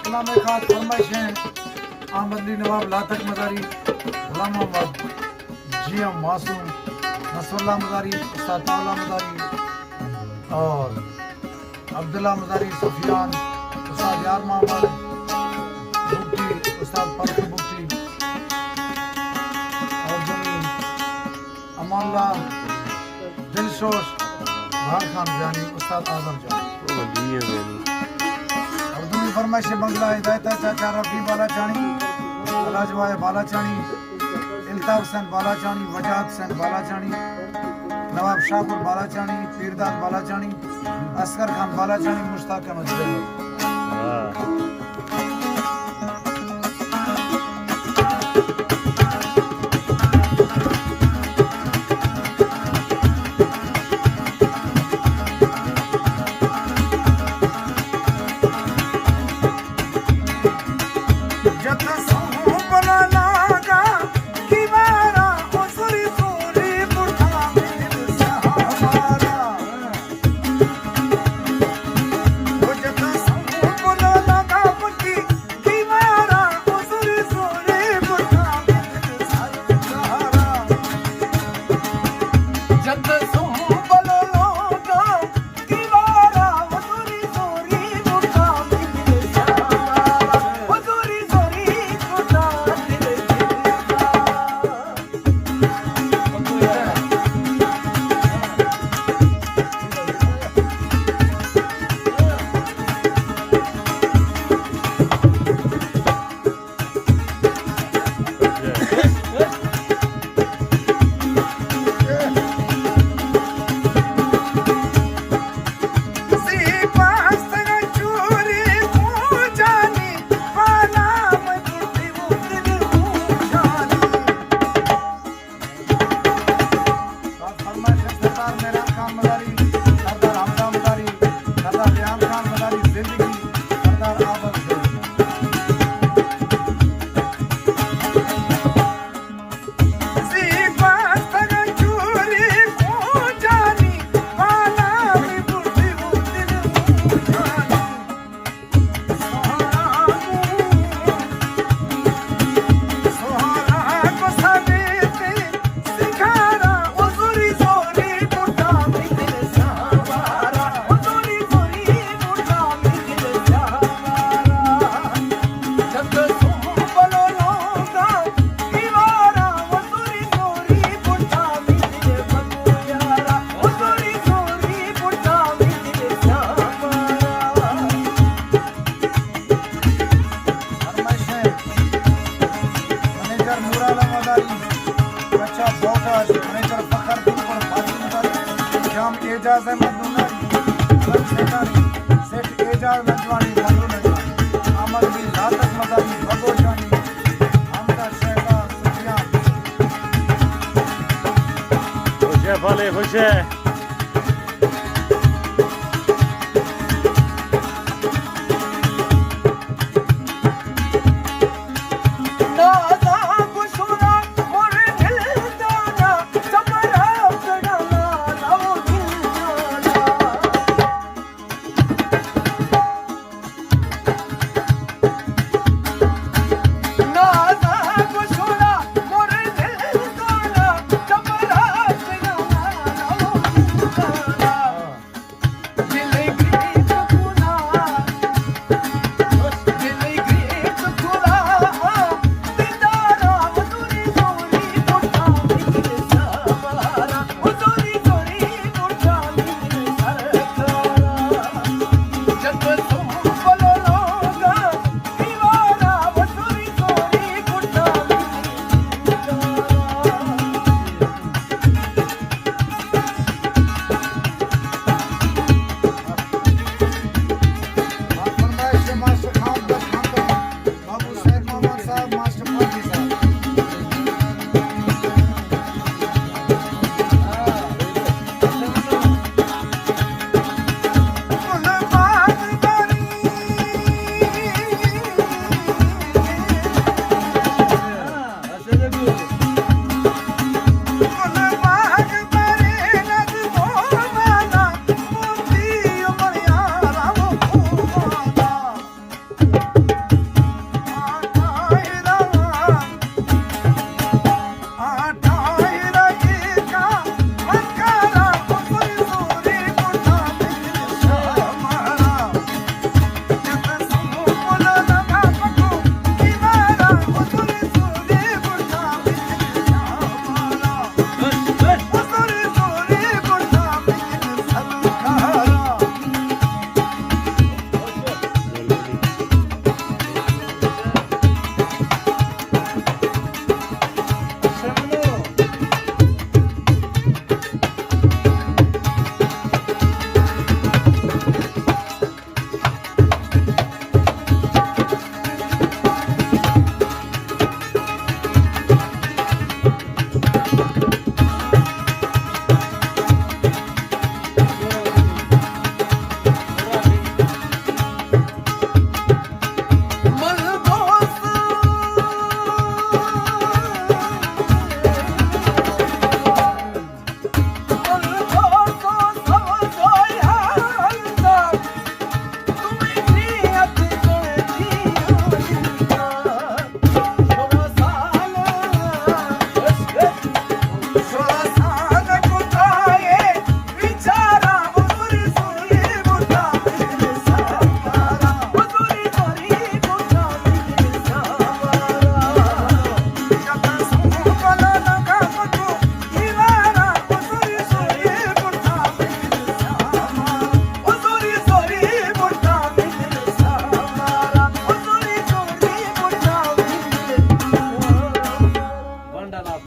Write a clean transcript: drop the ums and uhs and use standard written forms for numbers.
इस्लाम खास फरमाइश है आमदली नवाब लातक मदारी गुलाम मोहम्मद जीएम मासूम नसरुल्लाह मदारी उस्ताद ताला मदारी और अब्दुल्ला मदारी सुफियान उस्ताद यार मोहम्मद बुक्टी उस्ताद परफी बुक्टी और जमीन अमानुल्लाह दिलशोश भार खान जानी उस्ताद आजम जानी और दूसरी फरमाइश बंगला हिदायत चाचा रफी बालाचानी अलाजवाए बालाचानी इल्ताफ हुसैन बालाचानी वजाहत हुसैन बालाचानी नवाब शाहपुर बालाचानी पीरदाद बालाचानी असगर खान बालाचानी मुश्ताक अहमद जैदी एजाज अहमद नूनारी सेठ एजाज नजवानी अहमद बिन लातक मदारी बगोशानी हमदा शहबाज सुफियान खुश है भले खुश है